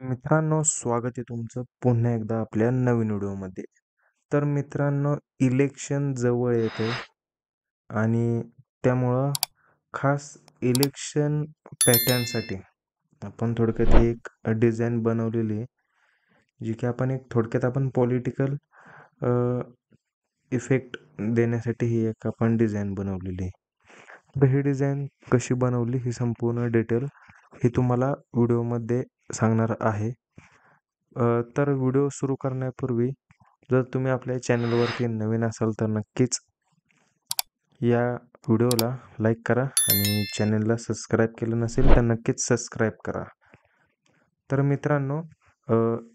मित्रांनो, स्वागत आहे तुमचं पुन्हा एकदा आपल्या नवीन व्हिडिओमध्ये. तर मित्रांनो, इलेक्शन जवळ येतंय आणि त्यामुळं खास इलेक्शन पॅटर्नसाठी आपण थोडक्यात ही एक डिझाईन बनवलेली आहे, जी की आपण पॉलिटिकल इफेक्ट देण्यासाठी ही एक आपण डिझाईन बनवलेली आहे. तर ही डिझाईन कशी बनवली ही संपूर्ण डिटेल ही तुम्हाला व्हिडिओमध्ये सांगणार आहे. तर व्हिडिओ सुरू करण्यापूर्वी जर तुम्ही आपल्या चॅनलवरती नवीन असाल तर नक्कीच या व्हिडिओला लाईक करा आणि चॅनलला सबस्क्राईब केलं नसेल तर नक्कीच सबस्क्राईब करा. तर मित्रांनो,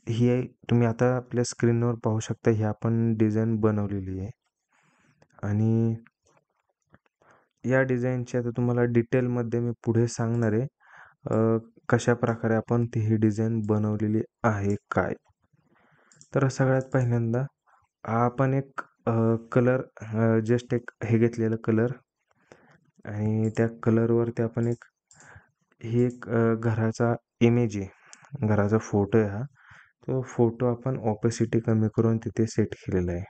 ही आहे तुम्ही आता आपल्या स्क्रीनवर पाहू शकता, ही आपण डिझाईन बनवलेली आहे आणि या डिझाईनची आता तुम्हाला डिटेलमध्ये मी पुढे सांगणार आहे. कशा प्रकारे आपण ती ही डिझाईन बनवलेली आहे काय. तर सगळ्यात पहिल्यांदा आपण एक कलर जस्ट एक हे घेतलेलं कलर आणि त्या कलरवरती आपण एक घराचा इमेज आहे, घराचा फोटो आहे हा. तो फोटो आपण ऑपेसिटी कमी करून तिथे सेट केलेला आहे.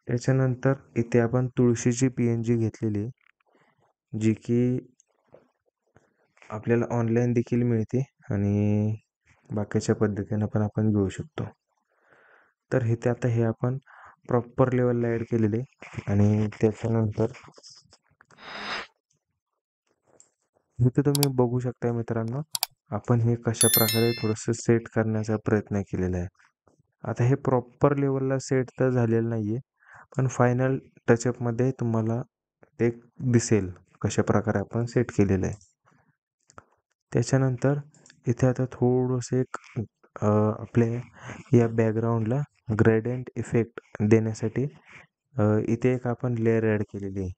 त्याच्यानंतर इथे आपण तुळशीची PNG घेतलेली आहे, जी की आपल्याला ऑनलाईन देखील मिळते आणि बाकीच्या पद्धतीनं पण आपण घेऊ शकतो. तर हे आपण प्रॉपर लेवलला ॲड केलेले आणि त्याच्यानंतर इथे तुम्ही बघू शकता मित्रांनो, आपण हे कशा प्रकारे थोडंसं सेट करण्याचा प्रयत्न केलेला आहे. आता हे प्रॉपर लेवलला सेट तर झालेलं नाही आहे, पण फायनल टचअपमध्ये तुम्हाला ते दिसेल कशा प्रकारे आपण सेट केलेलं आहे. त्याच्यानंतर इथे आता थोडंसं आपल्या या बॅकग्राऊंडला ग्रेडियंट इफेक्ट देण्यासाठी इथे एक आपण लेअर ॲड केलेली आहे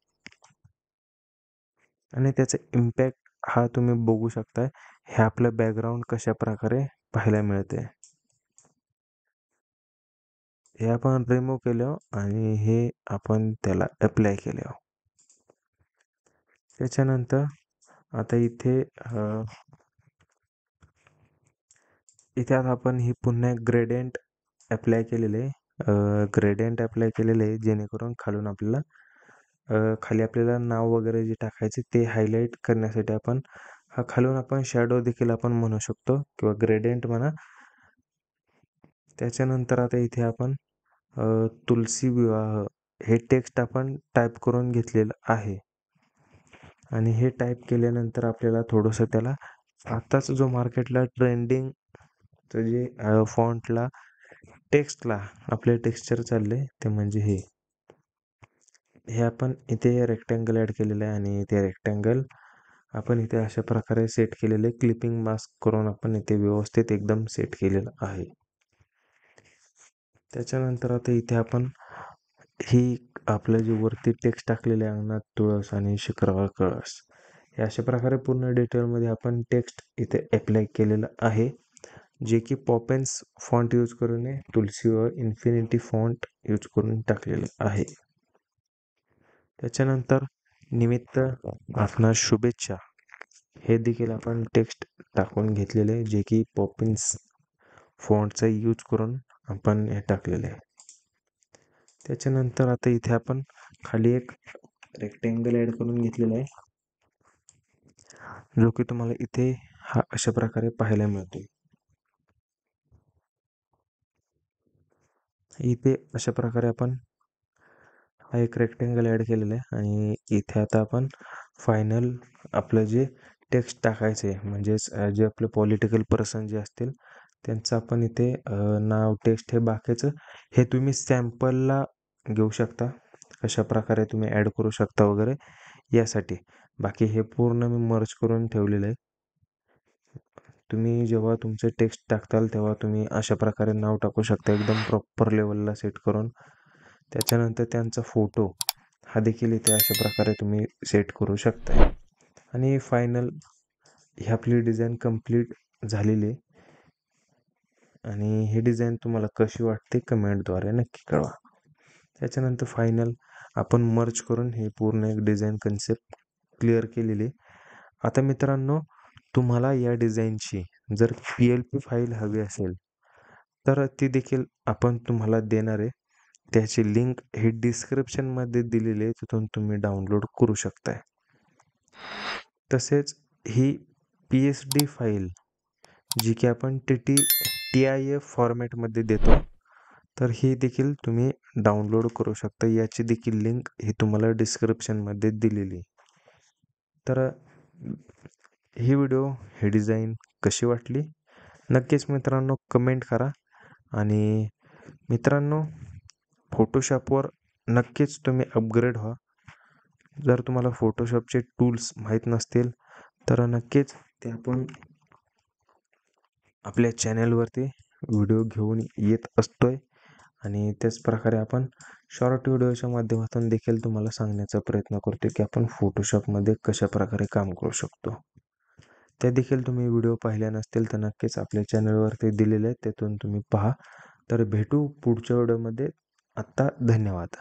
आणि त्याचा इम्पॅक्ट हा तुम्ही बघू शकताय. हे आपलं बॅकग्राऊंड कशा प्रकारे पाहायला मिळते. हे आपण रिमूव्ह केलं आणि हे आपण त्याला अप्लाय केलं. त्याच्यानंतर आता इथे आता आपण ही पुन्हा ग्रेडियंट अप्लाय केलेले आहे, जेणेकरून खाली आपल्याला नाव वगैरे जे टाकायचे ते हायलाईट करण्यासाठी खालून आपण शॅडो देखील आपण म्हणू शकतो किंवा ग्रेडियंट म्हणा. त्याच्यानंतर आता इथे आपण तुलसी विवाह हे टेक्स्ट आपण टाईप करून घेतलेलं आहे आणि हे टाईप केल्यानंतर आपल्याला थोडंसं त्याला आताच जो मार्केटला ट्रेंडिंगचं जे फॉन्टला टेक्स्टला आपले टेक्स्चर चालले ते म्हणजे हे आपण इथे रेक्टँगल ॲड केलेलं आहे आणि ते रेक्टँगल आपण इथे अशा प्रकारे सेट केलेले क्लिपिंग मास्क करून आपण इथे व्यवस्थित एकदम सेट केलेलं आहे. त्याच्यानंतर आता इथे आपण ही आपलं जे वरती टेक्स्ट टाकलेले आहे, अंगणात तुळस आणि शिखरावर कळस, हे अशा प्रकारे पूर्ण डिटेलमध्ये आपण टेक्स्ट इथे अप्लाय केलेलं आहे, जे की पॉपेन्स फॉन्ट यूज करून तुलसीवर इन्फिनिटी फॉन्ट यूज करून टाकलेलं आहे. त्याच्यानंतर निमित्त आपणास शुभेच्छा हे देखील आपण टेक्स्ट टाकून घेतलेले आहे, जे की पॉपिन्स फॉन्टचा यूज करून आपण हे टाकलेले आहे. त्याच्यानंतर आता इथे आपण खाली एक रेक्टँगल ॲड करून घेतलेला आहे, जो की तुम्हाला इथे हा अशा प्रकारे पाहायला मिळतो. इथे अशा प्रकारे आपण हा एक रेक्टँगल ॲड केलेला आहे आणि इथे आता आपण फायनल आपलं जे टेक्स्ट टाकायचं आहे, म्हणजेच जे आपले पॉलिटिकल पर्सन जे असतील त्यांचं आपण इथे नाव टेक्स्ट हे बाकीचं हे तुम्ही सॅम्पलला घेऊ शकता, कशा प्रकारे तुम्ही ॲड करू शकता वगैरे यासाठी. बाकी हे पूर्ण मी मर्ज करून ठेवलेलं आहे. तुम्ही जेव्हा तुमचे टेक्स्ट टाकताल तेव्हा तुम्ही अशा प्रकारे नाव टाकू शकता एकदम प्रॉपर लेवलला सेट करून. त्याच्यानंतर त्यांचा फोटो हा देखील इथे अशा प्रकारे तुम्ही सेट करू शकताय आणि फायनल ही आपली डिझाईन कंप्लीट झालेली आहे आणि ही डिझाईन तुम्हाला कशी वाटते कमेंटद्वारे नक्की कळवा. त्याच्यानंतर फायनल आपण मर्ज करून हे पूर्ण एक डिझाईन कन्सेप्ट क्लिअर केलेली. आता मित्रांनो, तुम्हाला या डिझाईनची जर PLP फाईल हवी असेल तर ती देखील आपण तुम्हाला देणार आहे. त्याची लिंक हे डिस्क्रिप्शनमध्ये दिलेली आहे, तिथून तुम्ही डाउनलोड करू शकताय. तसेच ही PSD फाईल जी की आपण TIF फॉर्मॅटमध्ये देतो, तर ही देखील तुम्ही डाउनलोड करू शकता. याची देखील लिंक ही तुम्हाला डिस्क्रिप्शनमध्ये दिलेली आहे. तर ही व्हिडिओ ही डिझाईन कशी वाटली नक्कीच मित्रांनो कमेंट करा. आणि मित्रांनो, फोटोशॉपवर नक्कीच तुम्ही अपग्रेड व्हा. जर तुम्हाला फोटोशॉपचे टूल्स माहीत नसतील तर नक्कीच ते आपण आपल्या चॅनलवरती व्हिडिओ घेऊन येत असतोय. आणि त्याच प्रकारे आपण शॉर्ट व्हिडिओच्या माध्यमातून देखील तुम्हाला सांगण्याचा प्रयत्न करतो की आपण फोटोशॉपमध्ये कशा प्रकारे काम करू शकतो. त्या देखील तुम्ही व्हिडिओ पाहिल्या नसतील तर नक्कीच आपल्या चॅनलवरती दिलेले आहेत, त्यातून तुम्ही पहा. तर भेटू पुढच्या व्हिडिओमध्ये. आत्ता धन्यवाद.